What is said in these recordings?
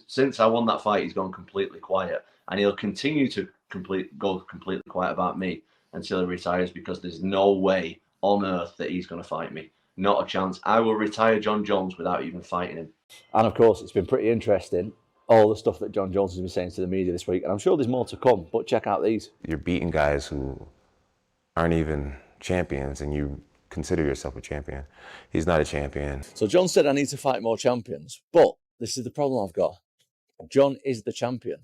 since I won that fight, he's gone completely quiet, and he'll continue to go completely quiet about me until he retires, because there's no way on earth that he's going to fight me. Not a chance. I will retire Jon Jones without even fighting him. And of course, it's been pretty interesting, all the stuff that Jon Jones has been saying to the media this week, and I'm sure there's more to come, but check out these. You're beating guys who aren't even champions, and you consider yourself a champion. He's not a champion. So Jon said I need to fight more champions, but this is the problem I've got. Jon is the champion,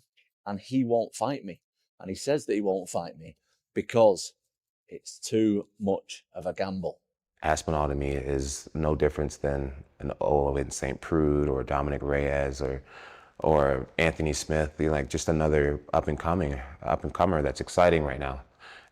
and he won't fight me. And he says that he won't fight me because it's too much of a gamble. Aspinall to me is no difference than an Owen St. Prude or Dominic Reyes or Anthony Smith. They're like just another up-and-comer that's exciting right now.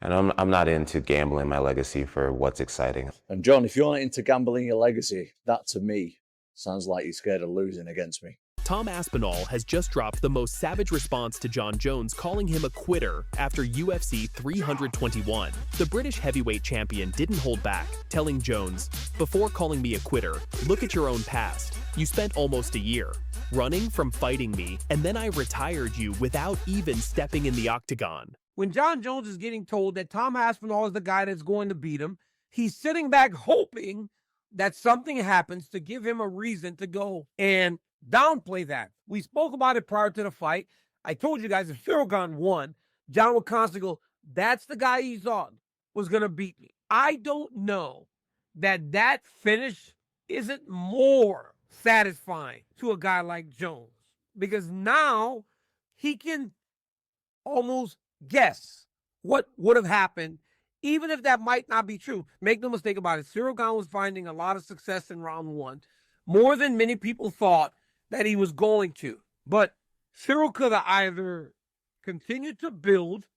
And I'm not into gambling my legacy for what's exciting. And Jon, if you're not into gambling your legacy, that to me sounds like you're scared of losing against me. Tom Aspinall has just dropped the most savage response to Jon Jones, calling him a quitter after UFC 321. The British heavyweight champion didn't hold back, telling Jones, "Before calling me a quitter, look at your own past. You spent almost a year running from fighting me, and then I retired you without even stepping in the octagon." When Jon Jones is getting told that Tom Aspinall is the guy that's going to beat him, he's sitting back hoping that something happens to give him a reason to go and downplay that. We spoke about it prior to the fight. I told you guys if ACUSATION won, Jon would constantly go, that's the guy he thought was going to beat me. I don't know that finish isn't more satisfying to a guy like Jones, because now he can almost guess what would have happened, even if that might not be true. Make no mistake about it, ACUSATION was finding a lot of success in round one, more than many people thought that he was going to. But Cyril could have either continued to build,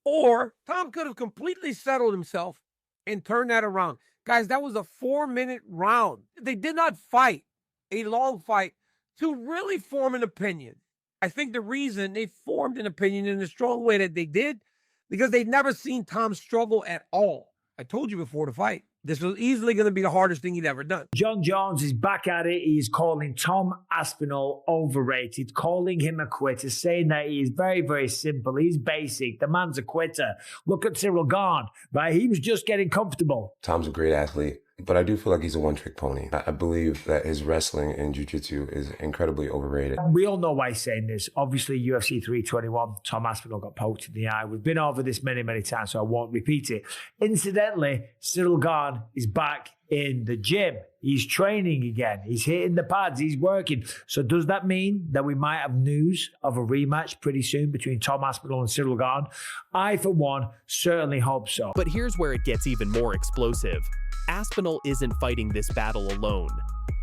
or Tom could have completely settled himself and turned that around. Guys, that was a 4-minute round. They did not fight a long fight to really form an opinion. I think the reason they formed an opinion in the strong way that they did, because they'd never seen Tom struggle at all. I told you before the fight, this was easily going to be the hardest thing he'd ever done. Jon Jones is back at it. He's calling Tom Aspinall overrated, calling him a quitter, saying that he is very, very simple. He's basic. The man's a quitter. Look at Cyril Gane, right? He was just getting comfortable. Tom's a great athlete, but I do feel like he's a one-trick pony. I believe that his wrestling and jiu-jitsu is incredibly overrated. We all know why he's saying this. Obviously, UFC 321, Tom Aspinall got poked in the eye. We've been over this many, many times, so I won't repeat it. Incidentally, Cyril Gane is back in the gym. He's training again. He's hitting the pads. He's working. So does that mean that we might have news of a rematch pretty soon between Tom Aspinall and Cyril Gane? I, for one, certainly hope so. But here's where it gets even more explosive. Aspinall isn't fighting this battle alone.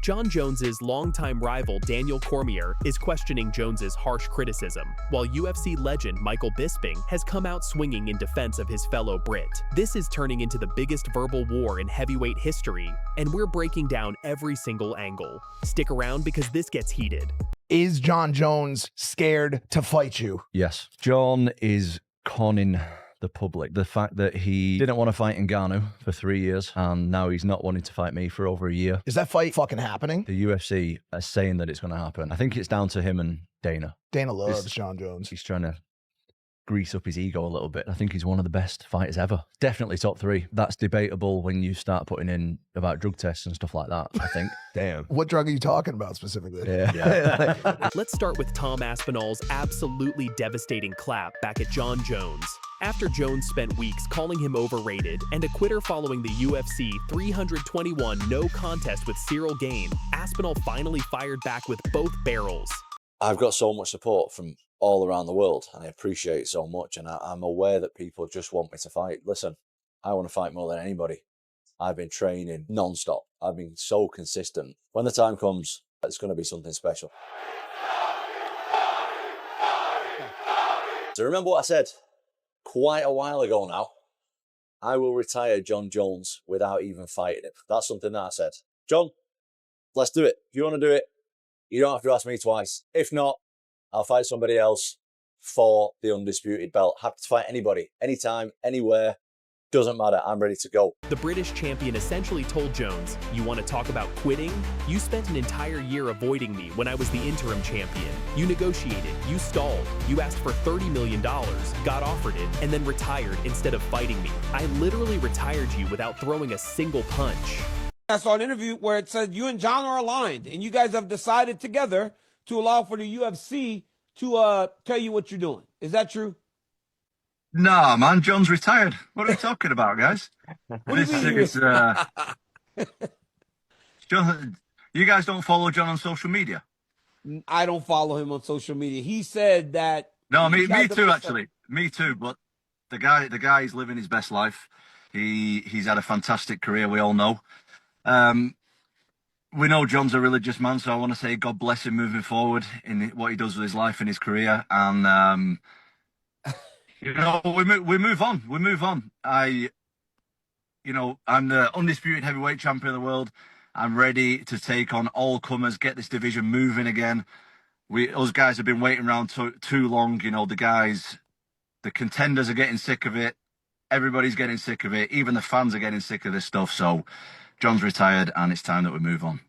Jon Jones's longtime rival Daniel Cormier is questioning Jones's harsh criticism, while UFC legend Michael Bisping has come out swinging in defense of his fellow Brit. This is turning into the biggest verbal war in heavyweight history, and we're breaking down every single angle. Stick around because this gets heated. Is Jon Jones scared to fight you? Yes. Jon is conning the public. The fact that he didn't want to fight Ngannou for 3 years, and now he's not wanting to fight me for over a year. Is that fight fucking happening? The UFC are saying that it's going to happen. I think it's down to him and Dana. Dana loves Jon Jones. He's trying to grease up his ego a little bit. I think he's one of the best fighters ever. Definitely top 3. That's debatable when you start putting in about drug tests and stuff like that, I think. Damn. What drug are you talking about specifically? Yeah. Let's start with Tom Aspinall's absolutely devastating clap back at Jon Jones. After Jones spent weeks calling him overrated and a quitter following the UFC 321 no contest with Cyril Gane, Aspinall finally fired back with both barrels. I've got so much support from all around the world, and I appreciate it so much, and I'm aware that people just want me to fight. Listen, I want to fight more than anybody. I've been training non-stop. I've been so consistent. When the time comes, it's going to be something special. So remember what I said quite a while ago now? I will retire Jon Jones without even fighting him. That's something that I said. Jon, let's do it. If you want to do it, you don't have to ask me twice. If not, I'll fight somebody else for the undisputed belt. Happy to fight anybody, anytime, anywhere. Doesn't matter, I'm ready to go. The British champion essentially told Jones, "You want to talk about quitting? You spent an entire year avoiding me when I was the interim champion. You negotiated, you stalled, you asked for $30 million, got offered it, and then retired instead of fighting me. I literally retired you without throwing a single punch." I saw an interview where it said you and John are aligned, and you guys have decided together to allow for the UFC to tell you what you're doing. Is that true? No, man, John's retired. What are we talking about, guys? What do you mean? John, you guys don't follow John on social media? I don't follow him on social media. He said that. No, me too, actually. Me too, but the guy is living his best life. He's had a fantastic career, we all know. We know John's a religious man, so I want to say God bless him moving forward in what he does with his life and his career. And you know, we move on. We move on. I'm the undisputed heavyweight champion of the world. I'm ready to take on all comers, get this division moving again. Us guys have been waiting around too long. You know, the contenders are getting sick of it. Everybody's getting sick of it. Even the fans are getting sick of this stuff. So John's retired, and it's time that we move on.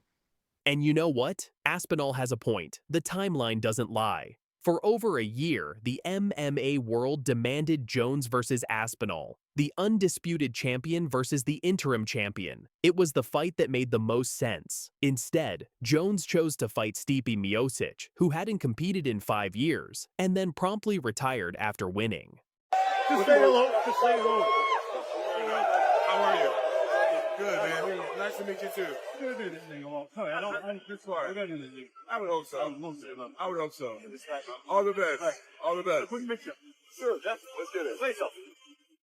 And you know what? Aspinall has a point. The timeline doesn't lie. For over a year, the MMA world demanded Jones versus Aspinall, the undisputed champion versus the interim champion. It was the fight that made the most sense. Instead, Jones chose to fight Stipe Miocic, who hadn't competed in 5 years, and then promptly retired after winning. Just say hello. Just say hello. How are you? Good, man. Nice to meet you too. We're gonna do this thing along. I'm this far. We're gonna do this thing. I would hope so. I would hope so. All the best. All the best. Quick mixture. Sure. Let's get it. Play something.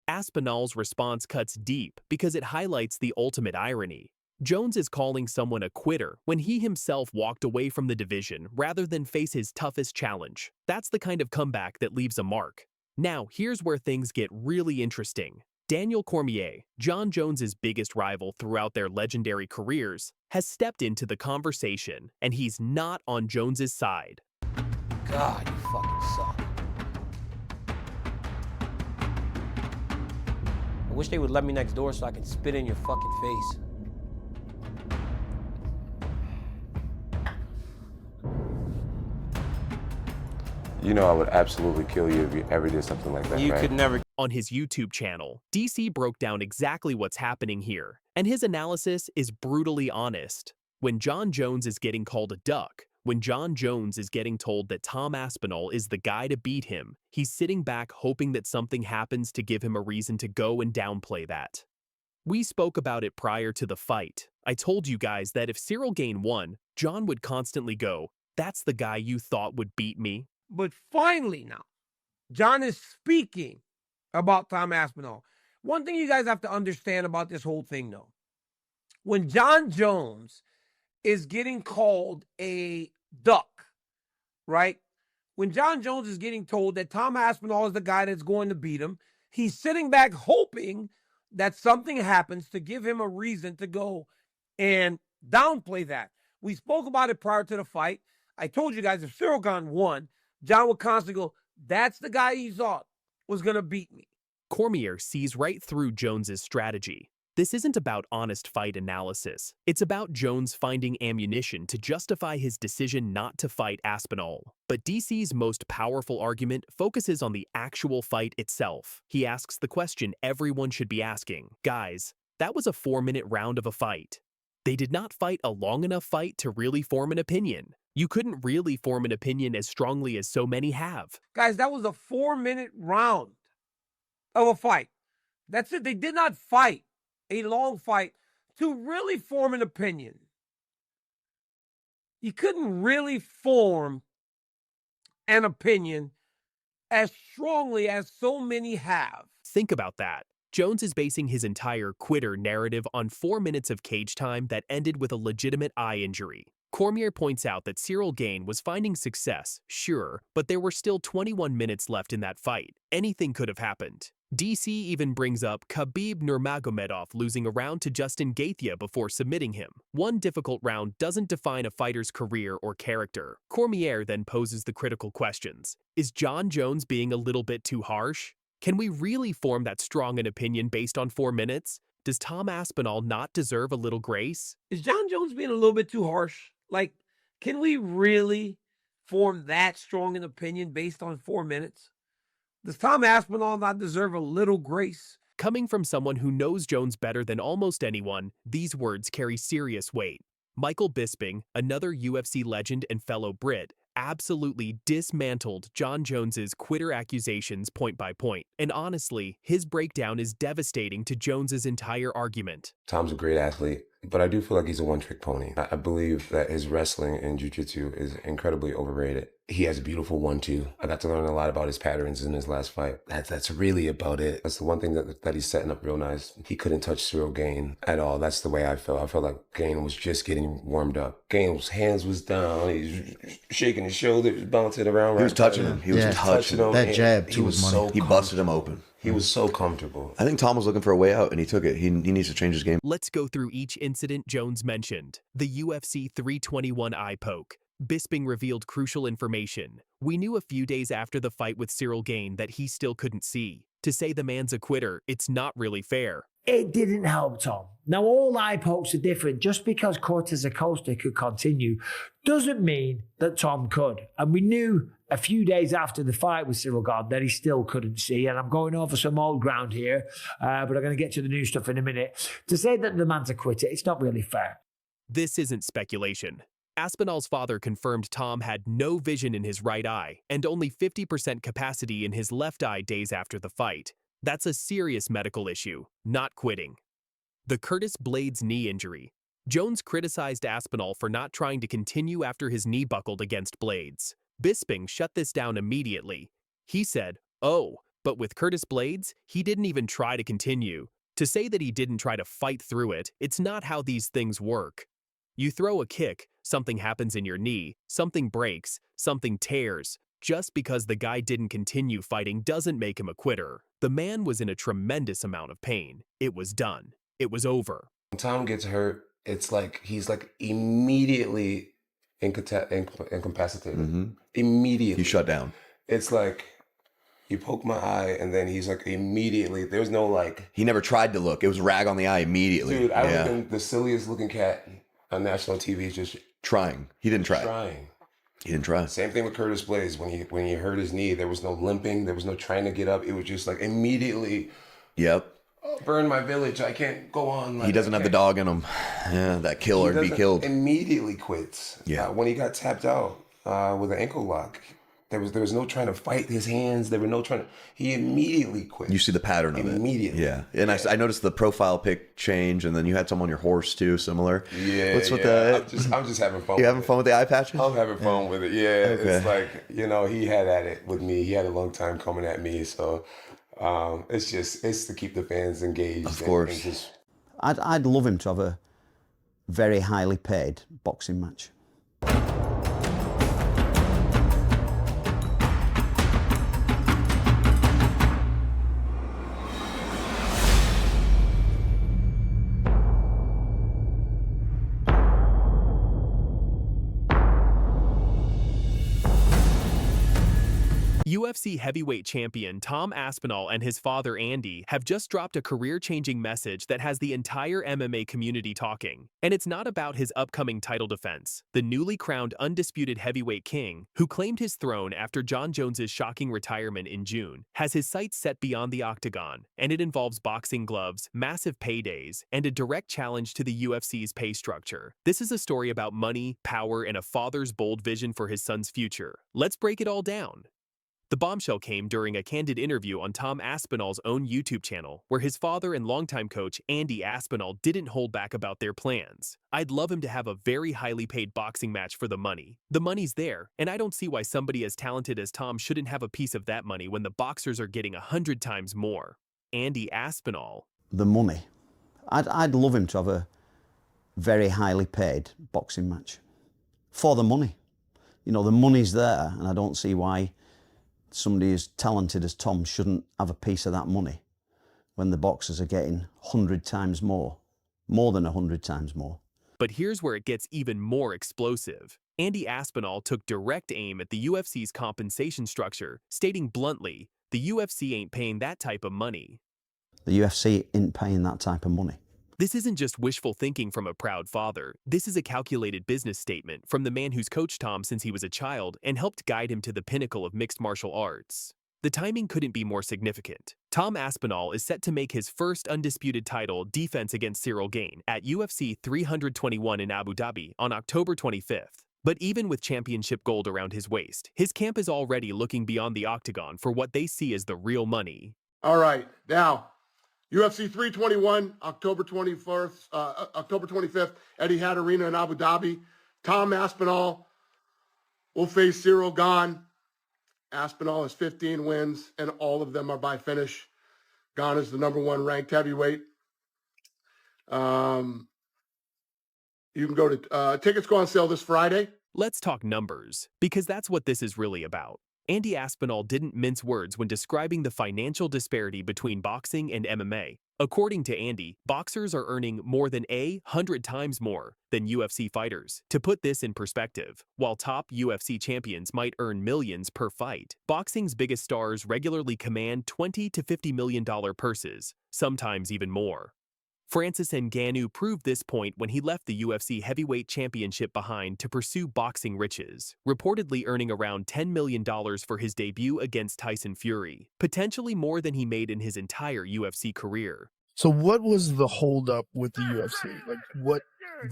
Aspinall's response cuts deep because it highlights the ultimate irony. Jones is calling someone a quitter when he himself walked away from the division rather than face his toughest challenge. That's the kind of comeback that leaves a mark. Now, here's where things get really interesting. Daniel Cormier, Jon Jones's biggest rival throughout their legendary careers, has stepped into the conversation, and he's not on Jones's side. God, you fucking suck. I wish they would let me next door so I can spit in your fucking face. You know I would absolutely kill you if you ever did something like that, You right? could never. On his YouTube channel, DC broke down exactly what's happening here, and his analysis is brutally honest. When Jon Jones is getting called a duck, when Jon Jones is getting told that Tom Aspinall is the guy to beat him, he's sitting back hoping that something happens to give him a reason to go and downplay that. We spoke about it prior to the fight. I told you guys that if Cyril Gane won, Jon would constantly go, "That's the guy you thought would beat me." But finally now, John is speaking about Tom Aspinall. One thing you guys have to understand about this whole thing, though. When Jon Jones is getting called a duck, right? When Jon Jones is getting told that Tom Aspinall is the guy that's going to beat him, he's sitting back hoping that something happens to give him a reason to go and downplay that. We spoke about it prior to the fight. I told you guys if Cyril Gane won, John would constantly go, "That's the guy he thought was going to beat me." Cormier sees right through Jones's strategy. This isn't about honest fight analysis. It's about Jones finding ammunition to justify his decision not to fight Aspinall. But DC's most powerful argument focuses on the actual fight itself. He asks the question everyone should be asking. Guys, that was a 4-minute round of a fight. They did not fight a long enough fight to really form an opinion. You couldn't really form an opinion as strongly as so many have. Guys, that was a 4-minute round of a fight. That's it. They did not fight a long fight to really form an opinion. You couldn't really form an opinion as strongly as so many have. Think about that. Jones is basing his entire quitter narrative on 4 minutes of cage time that ended with a legitimate eye injury. Cormier points out that Cyril Gane was finding success, sure, but there were still 21 minutes left in that fight. Anything could have happened. DC even brings up Khabib Nurmagomedov losing a round to Justin Gaethje before submitting him. One difficult round doesn't define a fighter's career or character. Cormier then poses the critical questions. Is Jon Jones being a little bit too harsh? Can we really form that strong an opinion based on 4 minutes? Does Tom Aspinall not deserve a little grace? Is Jon Jones being a little bit too harsh? Like, can we really form that strong an opinion based on 4 minutes? Does Tom Aspinall not deserve a little grace? Coming from someone who knows Jones better than almost anyone, these words carry serious weight. Michael Bisping, another UFC legend and fellow Brit, absolutely dismantled Jon Jones's quitter accusations point by point. And honestly, his breakdown is devastating to Jones's entire argument. Tom's a great athlete, but I do feel like he's a one-trick pony. I believe that his wrestling and jiu-jitsu is incredibly overrated. He has a beautiful 1-2. I got to learn a lot about his patterns in his last fight. That's really about it. That's the one thing that he's setting up real nice. He couldn't touch Cyril Gane at all. That's the way I felt. I felt like Gane was just getting warmed up. Gane's hands was down. He was shaking his shoulders, bouncing around. He was touching him. He was touching him. That jab too was money. He busted him open. He was so comfortable. I think Tom was looking for a way out, and he took it. He needs to change his game. Let's go through each incident Jones mentioned. The UFC 321 eye poke. Bisping revealed crucial information. We knew a few days after the fight with Cyril Gane that he still couldn't see. To say the man's a quitter, it's not really fair. It didn't help Tom. Now, all eye pokes are different. Just because Cortez Acosta could continue doesn't mean that Tom could. And we knew a few days after the fight with Cyril Gane that he still couldn't see. And I'm going over some old ground here, but I'm going to get to the new stuff in a minute. To say that the man's a quitter, it's not really fair. This isn't speculation. Aspinall's father confirmed Tom had no vision in his right eye and only 50% capacity in his left eye days after the fight. That's a serious medical issue, not quitting. The Curtis Blaydes knee injury. Jones criticized Aspinall for not trying to continue after his knee buckled against Blaydes. Bisping shut this down immediately. He said, "Oh, but with Curtis Blaydes, he didn't even try to continue. To say that he didn't try to fight through it, it's not how these things work. You throw a kick, something happens in your knee, something breaks, something tears. Just because the guy didn't continue fighting doesn't make him a quitter. The man was in a tremendous amount of pain. It was done. It was over." When Tom gets hurt, it's like he's like immediately incapacitated. Mm-hmm. Immediately. He shut down. It's like you poke my eye and then he's like immediately, there's no like. He never tried to look. It was rag on the eye immediately. Dude, I would have been the silliest looking cat on national TV just trying. He didn't try. Trying. He didn't try. Same thing with Curtis Blaydes. When he hurt his knee, there was no limping. There was no trying to get up. It was just like immediately. Yep. Oh, burn my village. I can't go on. Like, he doesn't have the dog in him. Yeah, that kill or be killed. Immediately quits. Yeah. When he got tapped out with an ankle lock, there was no trying to fight his hands. There were no trying to. He immediately quit. You see the pattern of it. Immediately. Yeah. And I noticed the profile pic change, and then you had some on your horse too, similar. Yeah. What's with that? I'm just having fun. You having fun with the eye patches? I'm having fun with it. Yeah. Okay. It's like, he had at it with me. He had a long time coming at me. So it's to keep the fans engaged. Of course. And I'd love him to have a very highly paid boxing match. UFC heavyweight champion Tom Aspinall and his father Andy have just dropped a career-changing message that has the entire MMA community talking. And it's not about his upcoming title defense. The newly crowned undisputed heavyweight king, who claimed his throne after Jon Jones's shocking retirement in June, has his sights set beyond the octagon, and it involves boxing gloves, massive paydays, and a direct challenge to the UFC's pay structure. This is a story about money, power, and a father's bold vision for his son's future. Let's break it all down. The bombshell came during a candid interview on Tom Aspinall's own YouTube channel, where his father and longtime coach Andy Aspinall didn't hold back about their plans. "I'd love him to have a very highly paid boxing match for the money. The money's there, and I don't see why somebody as talented as Tom shouldn't have a piece of that money when the boxers are getting 100 times more." Andy Aspinall. The money. I'd love him to have a very highly paid boxing match. For the money. The money's there, and I don't see why somebody as talented as Tom shouldn't have a piece of that money when the boxers are getting 100 times more than 100 times more. But here's where it gets even more explosive. Andy Aspinall took direct aim at the UFC's compensation structure, stating bluntly, The UFC ain't paying that type of money. The UFC ain't paying that type of money. This isn't just wishful thinking from a proud father. This is a calculated business statement from the man who's coached Tom since he was a child and helped guide him to the pinnacle of mixed martial arts. The timing couldn't be more significant. Tom Aspinall is set to make his first undisputed title defense against Cyril Gane at UFC 321 in Abu Dhabi on October 25th. But even with championship gold around his waist, his camp is already looking beyond the octagon for what they see as the real money. All right, now, UFC 321, October 25th, Etihad Arena in Abu Dhabi. Tom Aspinall will face Cyril Gane. Aspinall has 15 wins, and all of them are by finish. Gane is the #1 ranked heavyweight. You can go to tickets go on sale this Friday. Let's talk numbers, because that's what this is really about. Andy Aspinall didn't mince words when describing the financial disparity between boxing and MMA. According to Andy, boxers are earning more than 100 times more than UFC fighters. To put this in perspective, while top UFC champions might earn millions per fight, boxing's biggest stars regularly command $20 to $50 million purses, sometimes even more. Francis Ngannou proved this point when he left the UFC heavyweight championship behind to pursue boxing riches, reportedly earning around $10 million for his debut against Tyson Fury, potentially more than he made in his entire UFC career. So what was the holdup with the UFC? Like, what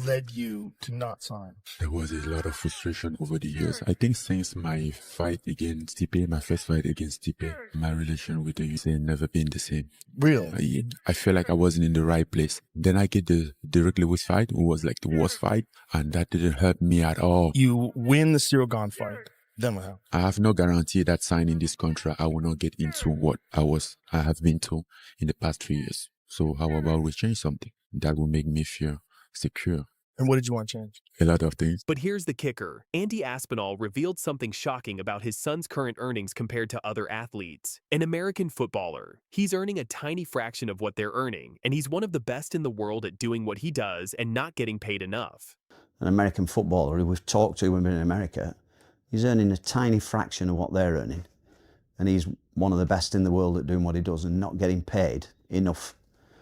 led you to not sign? There was a lot of frustration over the years. I think since my fight against Stipe, my first fight against Stipe, my relation with the UFC never been the same. Really? I feel like I wasn't in the right place. Then I get the Derek Lewis fight, who was like the worst fight, and that didn't help me at all. You win the Cyril Gane fight. Then what happened? I have no guarantee that signing this contract, I will not get into what I have been to in the past 3 years. So how about we change something that will make me feel secure? And what did you want to change? A lot of things. But here's the kicker. Andy Aspinall revealed something shocking about his son's current earnings compared to other athletes. An American footballer. He's earning a tiny fraction of what they're earning, and he's one of the best in the world at doing what he does and not getting paid enough. An American footballer who we've talked to when in America, he's earning a tiny fraction of what they're earning. And he's one of the best in the world at doing what he does and not getting paid enough.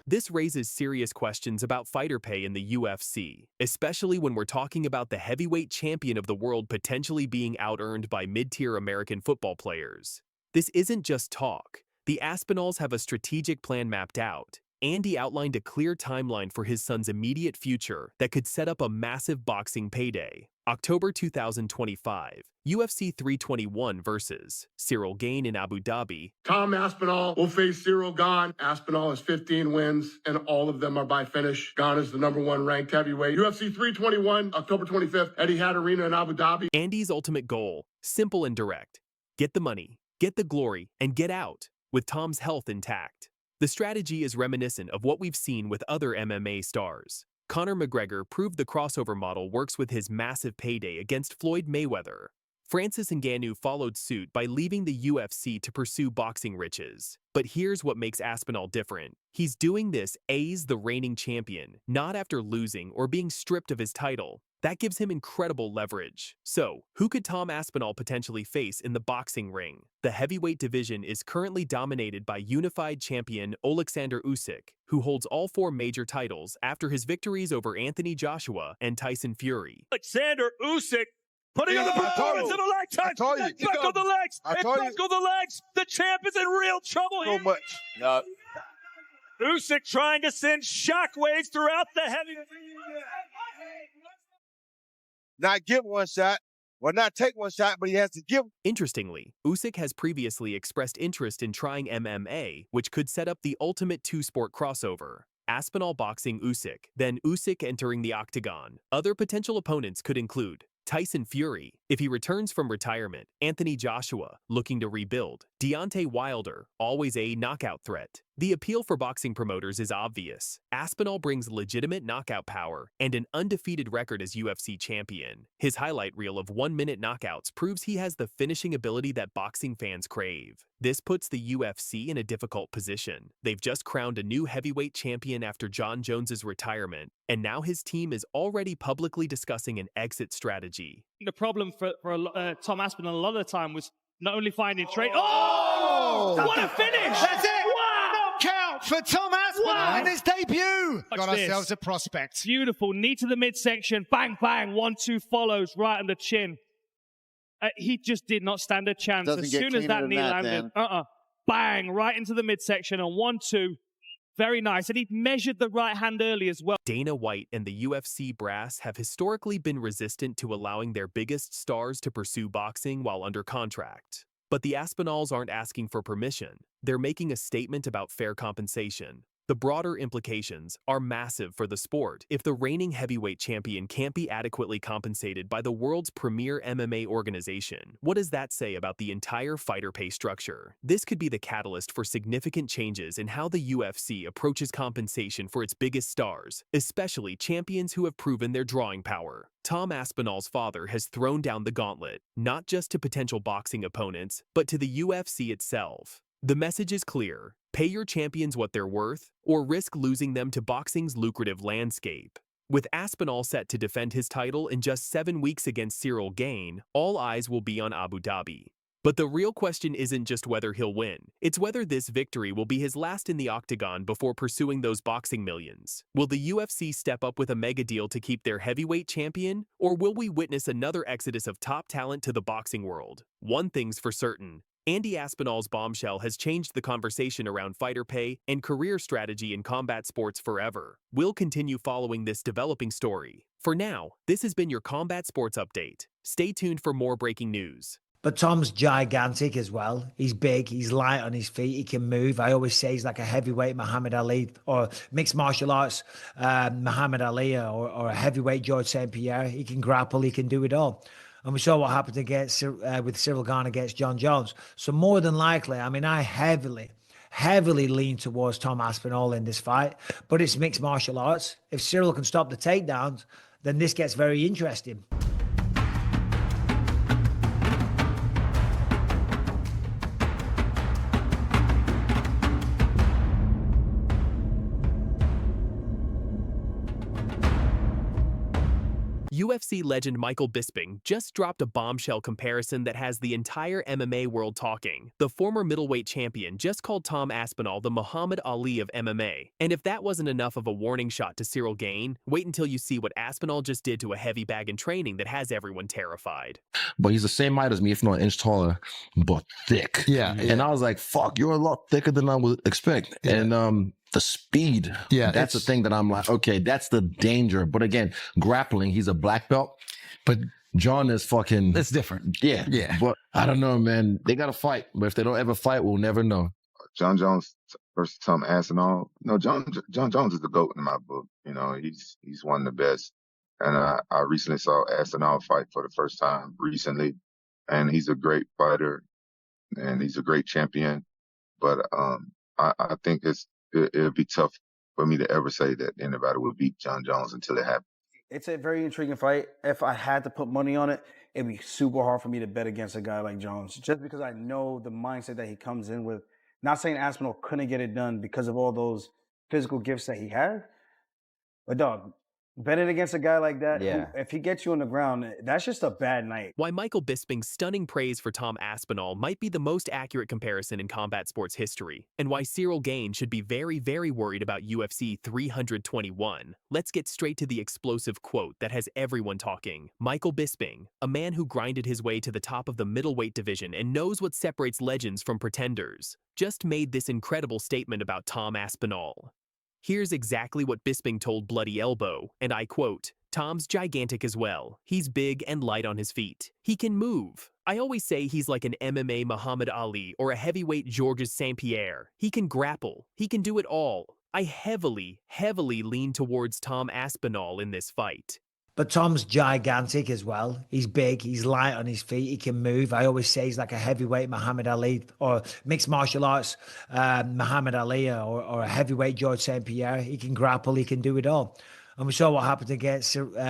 This raises serious questions about fighter pay in the UFC, especially when we're talking about the heavyweight champion of the world potentially being out-earned by mid-tier American football players. This isn't just talk. The Aspinalls have a strategic plan mapped out. Andy outlined a clear timeline for his son's immediate future that could set up a massive boxing payday. October 2025, UFC 321 versus Cyril Gane in Abu Dhabi. Tom Aspinall will face Cyril Gane. Aspinall has 15 wins, and all of them are by finish. Gane is the #1 ranked heavyweight. UFC 321, October 25th, Etihad Arena in Abu Dhabi. Andy's ultimate goal, simple and direct. Get the money, get the glory, and get out, with Tom's health intact. The strategy is reminiscent of what we've seen with other MMA stars. Conor McGregor proved the crossover model works with his massive payday against Floyd Mayweather. Francis Ngannou followed suit by leaving the UFC to pursue boxing riches. But here's what makes Aspinall different. He's doing this as the reigning champion, not after losing or being stripped of his title. That gives him incredible leverage. So, who could Tom Aspinall potentially face in the boxing ring? The heavyweight division is currently dominated by unified champion Alexander Usyk, who holds all 4 major titles after his victories over Anthony Joshua and Tyson Fury. Alexander Usyk putting on the performance of a lifetime. Buckle the legs. Buckle the legs. The champ is in real trouble here. So much. No. Usyk trying to send shockwaves throughout the heavyweight. Not give one shot, or not take one shot, but he has to give. Interestingly, Usyk has previously expressed interest in trying MMA, which could set up the ultimate 2-sport crossover. Aspinall boxing Usyk, then Usyk entering the octagon. Other potential opponents could include Tyson Fury, if he returns from retirement, Anthony Joshua, looking to rebuild, Deontay Wilder, always a knockout threat. The appeal for boxing promoters is obvious. Aspinall brings legitimate knockout power and an undefeated record as UFC champion. His highlight reel of 1-minute knockouts proves he has the finishing ability that boxing fans crave. This puts the UFC in a difficult position. They've just crowned a new heavyweight champion after Jon Jones' retirement, and now his team is already publicly discussing an exit strategy. The problem for Tom Aspinall a lot of the time was not only finding trade. Oh! Oh! What a finish! That's it! Wow! Knockout for Tom Aspinall in his debut! Watch Got this. ourselves a prospect. Beautiful. Knee to the midsection. Bang, bang. 1-2 follows right on the chin. He just did not stand a chance. Doesn't As get soon as that cleaner knee than that, landed, Dan. bang, right into the midsection and 1-2. Very nice. And he measured the right hand early as well. Dana White and the UFC brass have historically been resistant to allowing their biggest stars to pursue boxing while under contract. But the Aspinalls aren't asking for permission. They're making a statement about fair compensation. The broader implications are massive for the sport. If the reigning heavyweight champion can't be adequately compensated by the world's premier MMA organization, what does that say about the entire fighter pay structure? This could be the catalyst for significant changes in how the UFC approaches compensation for its biggest stars, especially champions who have proven their drawing power. Tom Aspinall's father has thrown down the gauntlet, not just to potential boxing opponents, but to the UFC itself. The message is clear: pay your champions what they're worth, or risk losing them to boxing's lucrative landscape. With Aspinall set to defend his title in just 7 weeks against Cyril Gane, all eyes will be on Abu Dhabi. But the real question isn't just whether he'll win, it's whether this victory will be his last in the octagon before pursuing those boxing millions. Will the UFC step up with a mega deal to keep their heavyweight champion, or will we witness another exodus of top talent to the boxing world? One thing's for certain: Andy Aspinall's bombshell has changed the conversation around fighter pay and career strategy in combat sports forever. We'll continue following this developing story. For now, this has been your Combat Sports Update. Stay tuned for more breaking news. But Tom's gigantic as well. He's big, he's light on his feet, he can move. I always say he's like a heavyweight Muhammad Ali, or mixed martial arts Muhammad Ali, or a heavyweight George St. Pierre. He can grapple, he can do it all. And we saw what happened with Cyril Gane against Jon Jones. So more than likely, I mean, I heavily lean towards Tom Aspinall in this fight, but it's mixed martial arts. If Cyril can stop the takedowns, then this gets very interesting. UFC legend Michael Bisping just dropped a bombshell comparison that has the entire MMA world talking. The former middleweight champion just called Tom Aspinall the Muhammad Ali of MMA. And if that wasn't enough of a warning shot to Cyril Gane, wait until you see what Aspinall just did to a heavy bag in training that has everyone terrified. But he's the same height as me, if not an inch taller, but thick. Yeah. And I was like, fuck, you're a lot thicker than I would expect. Yeah. And the speed. Yeah. That's the thing that I'm like, okay, that's the danger. But again, grappling, he's a black belt. But John is fucking... That's different. Yeah. Yeah. But I don't know, man. They got to fight. But if they don't ever fight, we'll never know. Jon Jones versus Tom Aspinall. No, Jon Jones is the GOAT in my book. You know, he's one of the best. And I recently saw Aspinall fight for the first time recently. And he's a great fighter. And he's a great champion. But I think it'll be tough for me to ever say that anybody will beat Jon Jones until it happens. It's a very intriguing fight. If I had to put money on it, it'd be super hard for me to bet against a guy like Jones, just because I know the mindset that he comes in with. Not saying Aspinall couldn't get it done because of all those physical gifts that he had, but dog, betting against a guy like that, who, if he gets you on the ground, that's just a bad night. Why Michael Bisping's stunning praise for Tom Aspinall might be the most accurate comparison in combat sports history, and why Cyril Gane should be very, very worried about UFC 321. Let's get straight to the explosive quote that has everyone talking. Michael Bisping, a man who grinded his way to the top of the middleweight division and knows what separates legends from pretenders, just made this incredible statement about Tom Aspinall. Here's exactly what Bisping told Bloody Elbow, and I quote, "Tom's gigantic as well. He's big and light on his feet. He can move. I always say he's like an MMA Muhammad Ali or a heavyweight Georges St. Pierre. He can grapple. He can do it all. I heavily lean towards Tom Aspinall in this fight." But Tom's gigantic as well. He's big, he's light on his feet, he can move. I always say he's like a heavyweight Muhammad Ali, or mixed martial arts Muhammad Ali, or a heavyweight George St. Pierre. He can grapple, he can do it all. And we saw what happened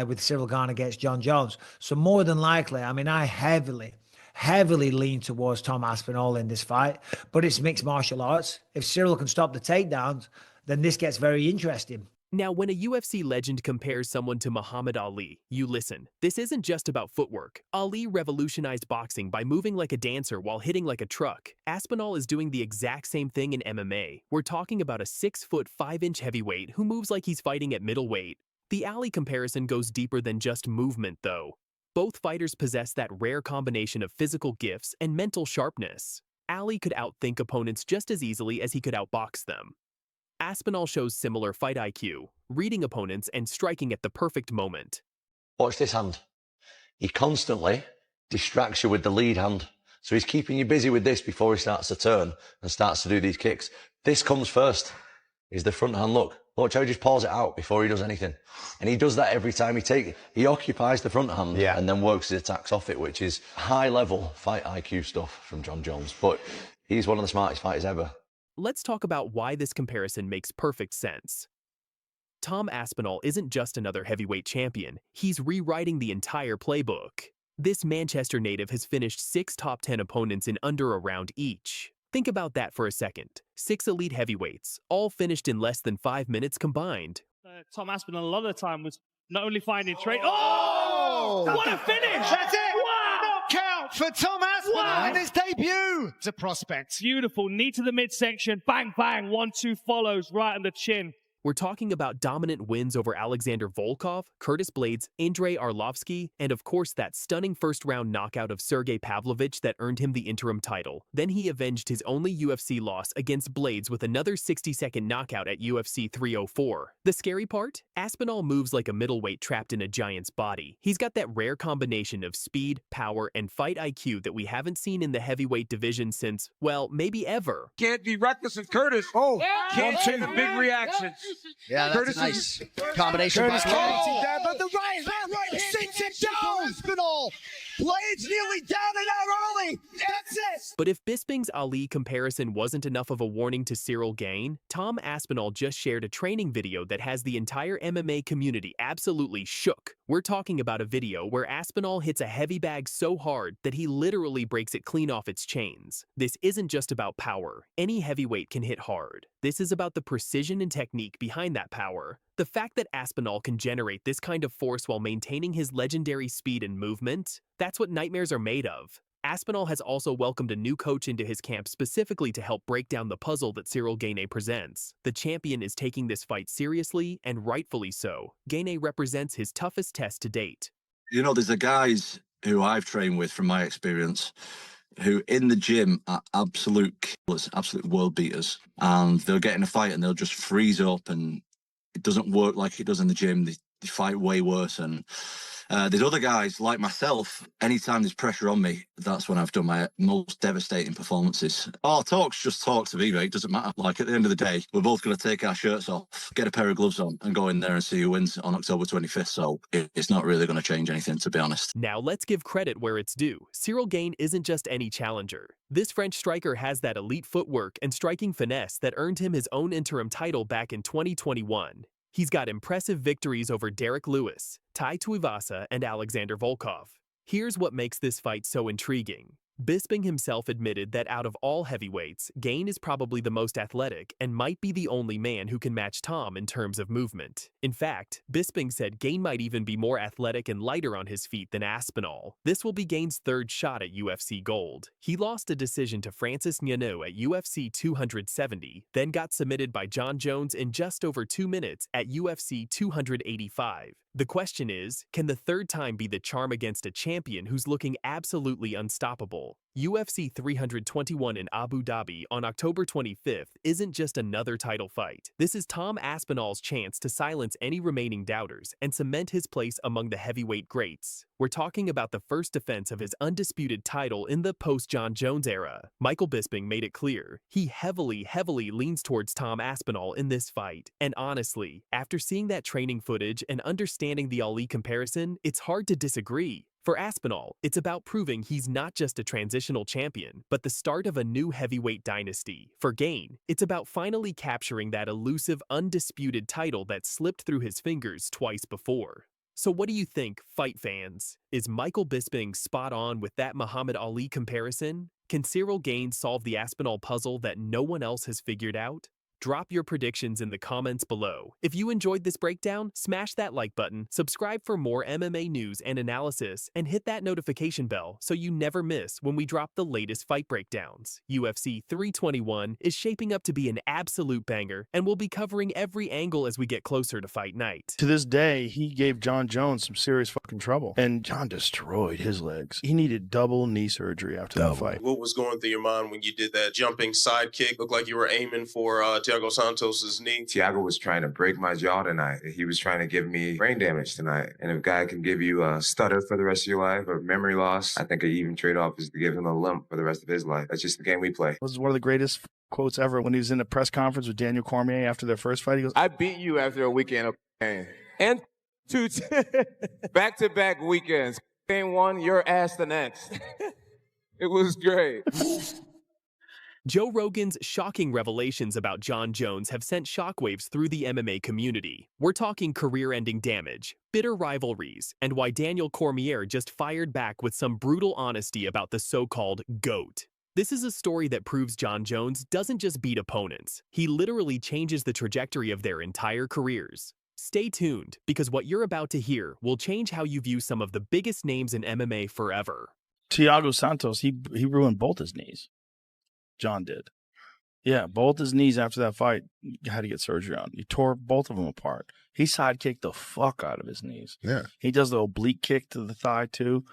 with Cyril Gane against Jon Jones. So more than likely, I mean, I heavily lean towards Tom Aspinall in this fight, but it's mixed martial arts. If Cyril can stop the takedowns, then this gets very interesting. Now, when a UFC legend compares someone to Muhammad Ali, you listen. This isn't just about footwork. Ali revolutionized boxing by moving like a dancer while hitting like a truck. Aspinall is doing the exact same thing in MMA. We're talking about a 6-foot 5-inch heavyweight who moves like he's fighting at middleweight. The Ali comparison goes deeper than just movement, though. Both fighters possess that rare combination of physical gifts and mental sharpness. Ali could outthink opponents just as easily as he could outbox them. Aspinall shows similar fight IQ, reading opponents and striking at the perfect moment. Watch this hand. He constantly distracts you with the lead hand. So he's keeping you busy with this before he starts to turn and starts to do these kicks. This comes first, is the front hand look. Watch how he just pulls it out before he does anything. And he does that every time he occupies the front hand and then works his attacks off it, which is high level fight IQ stuff from Jon Jones. But he's one of the smartest fighters ever. Let's talk about why this comparison makes perfect sense. Tom Aspinall isn't just another heavyweight champion, he's rewriting the entire playbook. This Manchester native has finished 6 top 10 opponents in under a round each. Think about that for a second. 6 elite heavyweights, all finished in less than 5 minutes combined. Tom Aspinall a lot of the time was not only finding trade. Oh! What a finish! That's it! Wow! Knockout for Tom Aspinall in his debut! It's a prospect. Beautiful. Knee to the midsection. Bang, bang. 1-2 follows right on the chin. We're talking about dominant wins over Alexander Volkov, Curtis Blades, Andrei Arlovsky, and of course that stunning first-round knockout of Sergey Pavlovich that earned him the interim title. Then he avenged his only UFC loss against Blades with another 60-second knockout at UFC 304. The scary part? Aspinall moves like a middleweight trapped in a giant's body. He's got that rare combination of speed, power, and fight IQ that we haven't seen in the heavyweight division since, well, maybe ever. Can't be reckless with Curtis. Oh, can't say the big reactions. Yeah, that's Curtis a nice combination. Curtis by can't but the right sinks it down. Aspinall. Blades nearly down and out early. That's it. But if Bisping's Ali comparison wasn't enough of a warning to Cyril Gane, Tom Aspinall just shared a training video that has the entire MMA community absolutely shook. We're talking about a video where Aspinall hits a heavy bag so hard that he literally breaks it clean off its chains. This isn't just about power. Any heavyweight can hit hard. This is about the precision and technique behind that power. The fact that Aspinall can generate this kind of force while maintaining his legendary speed and movement, that's what nightmares are made of. Aspinall has also welcomed a new coach into his camp specifically to help break down the puzzle that Cyril Gane presents. The champion is taking this fight seriously, and rightfully so. Gane represents his toughest test to date. You know, there's the guys who I've trained with from my experience who in the gym are absolute killers, absolute world beaters. And they'll get in a fight and they'll just freeze up and it doesn't work like it does in the gym. They fight way worse. And there's other guys like myself, anytime there's pressure on me, that's when I've done my most devastating performances. Talk's just talk to me, mate. It doesn't matter. Like, at the end of the day, we're both going to take our shirts off, get a pair of gloves on, and go in there and see who wins on October 25th. So it's not really going to change anything, to be honest. Now let's give credit where it's due. Cyril Gane isn't just any challenger. This French striker has that elite footwork and striking finesse that earned him his own interim title back in 2021. He's got impressive victories over Derek Lewis, Tai Tuivasa, and Alexander Volkov. Here's what makes this fight so intriguing. Bisping himself admitted that out of all heavyweights, Gane is probably the most athletic and might be the only man who can match Tom in terms of movement. In fact, Bisping said Gane might even be more athletic and lighter on his feet than Aspinall. This will be Gane's 3rd shot at UFC gold. He lost a decision to Francis Ngannou at UFC 270, then got submitted by Jon Jones in just over 2 minutes at UFC 285. The question is, can the 3rd time be the charm against a champion who's looking absolutely unstoppable? UFC 321 in Abu Dhabi on October 25th isn't just another title fight. This is Tom Aspinall's chance to silence any remaining doubters and cement his place among the heavyweight greats. We're talking about the first defense of his undisputed title in the post-Jon Jones era. Michael Bisping made it clear he heavily leans towards Tom Aspinall in this fight. And honestly, after seeing that training footage and understanding the Ali comparison, it's hard to disagree. For Aspinall, it's about proving he's not just a transitional champion, but the start of a new heavyweight dynasty. For Gane, it's about finally capturing that elusive, undisputed title that slipped through his fingers twice before. So what do you think, fight fans? Is Michael Bisping spot on with that Muhammad Ali comparison? Can Cyril Gane solve the Aspinall puzzle that no one else has figured out? Drop your predictions in the comments below. If you enjoyed this breakdown, smash that like button, subscribe for more MMA news and analysis, and hit that notification bell so you never miss when we drop the latest fight breakdowns. UFC 321 is shaping up to be an absolute banger, and we'll be covering every angle as we get closer to fight night. To this day, he gave Jon Jones some serious fucking trouble, and Jon destroyed his legs. He needed double knee surgery after that fight. What was going through your mind when you did that jumping side kick? Looked like you were aiming for Thiago Santos's knee. Thiago was trying to break my jaw tonight. He was trying to give me brain damage tonight. And if a guy can give you a stutter for the rest of your life or memory loss, I think an even trade-off is to give him a limp for the rest of his life. That's just the game we play. This is one of the greatest quotes ever when he was in a press conference with Daniel Cormier after their first fight. He goes, I beat you after a weekend of pain. And two back-to-back weekends. Game one, your ass the next. It was great. Joe Rogan's shocking revelations about Jon Jones have sent shockwaves through the MMA community. We're talking career-ending damage, bitter rivalries, and why Daniel Cormier just fired back with some brutal honesty about the so-called GOAT. This is a story that proves Jon Jones doesn't just beat opponents. He literally changes the trajectory of their entire careers. Stay tuned, because what you're about to hear will change how you view some of the biggest names in MMA forever. Thiago Santos, he ruined both his knees. Jon did. Yeah, both his knees after that fight, he had to get surgery on. He tore both of them apart. He sidekicked the fuck out of his knees. Yeah. He does the oblique kick to the thigh, too.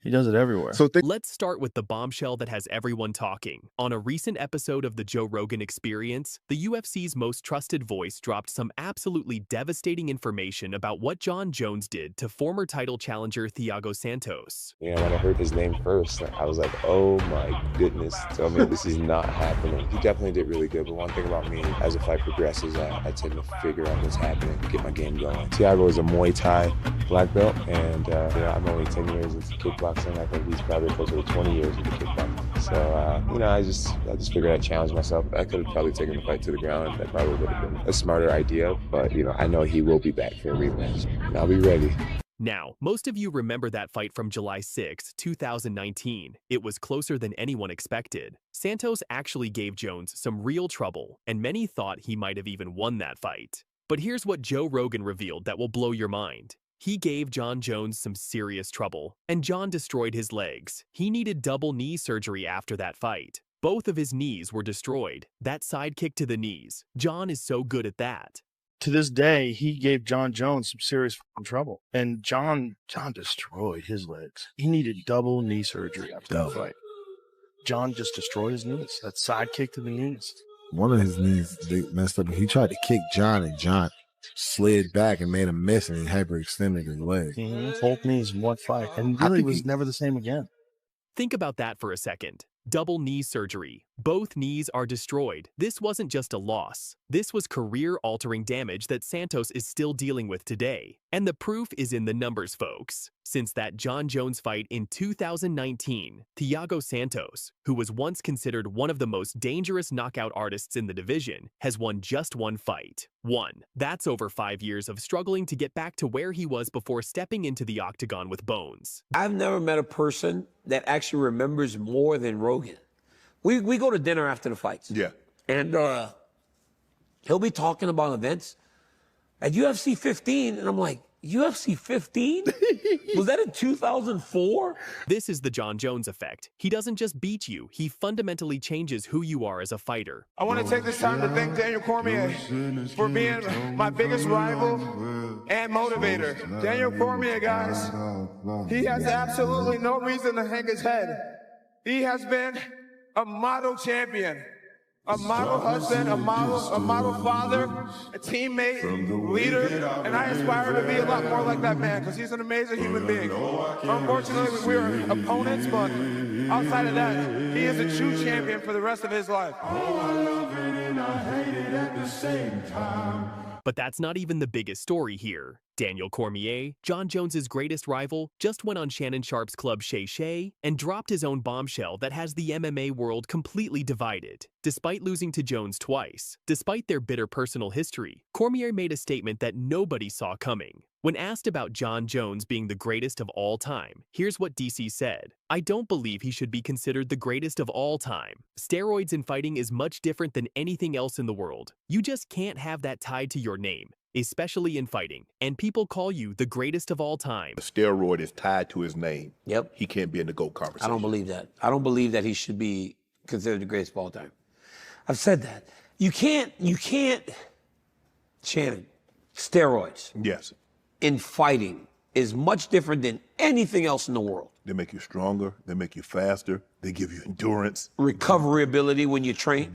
He does it everywhere. So let's start with the bombshell that has everyone talking. On a recent episode of the Joe Rogan Experience, the UFC's most trusted voice dropped some absolutely devastating information about what Jon Jones did to former title challenger Thiago Santos. You know, when I heard his name first, I was like, oh my goodness, tell me this is not happening. He definitely did really good, but one thing about me, as the fight progresses, I tend to figure out what's happening, get my game going. Thiago is a Muay Thai black belt, and you know, I'm only 10 years into kickboxing. I think he's probably closer to 20 years into kickboxing. So, you know, I just figured I'd challenge myself. I could have probably taken the fight to the ground. That probably would have been a smarter idea, but, you know, I know he will be back for a rematch, and I'll be ready. Now, most of you remember that fight from July 6, 2019. It was closer than anyone expected. Santos actually gave Jones some real trouble, and many thought he might have even won that fight. But here's what Joe Rogan revealed that will blow your mind. He gave Jon Jones some serious trouble, and Jon destroyed his legs. He needed double knee surgery after that fight. Both of his knees were destroyed. That side kick to the knees. Jon is so good at that. To this day, he gave Jon Jones some serious trouble, and Jon destroyed his legs. He needed double knee surgery after that fight. Jon just destroyed his knees. That side kick to the knees. one of his knees they messed up. He tried to kick Jon, and Jon slid back and made a miss, and he hyperextended his leg. Both knees in one fight, and really was never the same again. Think about that for a second. Double knee surgery. Both knees are destroyed. This wasn't just a loss. This was career-altering damage that Santos is still dealing with today. And the proof is in the numbers, folks. Since that Jon Jones fight in 2019, Thiago Santos, who was once considered one of the most dangerous knockout artists in the division, has won just one fight. One. That's over 5 years of struggling to get back to where he was before stepping into the octagon with bones. I've never met a person that actually remembers more than Rogan. We go to dinner after the fights. Yeah. And he'll be talking about events at UFC 15, and I'm like, UFC 15? Was that in 2004? This is the Jon Jones effect. He doesn't just beat you, he fundamentally changes who you are as a fighter. I want to take this time to thank Daniel Cormier for being my biggest rival and motivator. Daniel Cormier, guys, he has absolutely no reason to hang his head. He has been a model champion, a model husband, a model father, a teammate, leader, and I aspire to be a lot more like that man because he's an amazing human being. Unfortunately, we were opponents, but outside of that, he is a true champion for the rest of his life. But that's not even the biggest story here. Daniel Cormier, Jon Jones's greatest rival, just went on Shannon Sharp's club Shay Shay and dropped his own bombshell that has the MMA world completely divided. Despite losing to Jones twice, despite their bitter personal history, Cormier made a statement that nobody saw coming. When asked about Jon Jones being the greatest of all time, here's what DC said. I don't believe he should be considered the greatest of all time. Steroids in fighting is much different than anything else in the world. You just can't have that tied to your name, especially in fighting, and people call you the greatest of all time. The steroid is tied to his name. Yep. He can't be in the GOAT conversation. I don't believe that. I don't believe that he should be considered the greatest of all time. I've said that. You can't, Shannon, steroids. Yes. In fighting is much different than anything else in the world. They make you stronger. They make you faster. They give you endurance. Recovery ability when you train.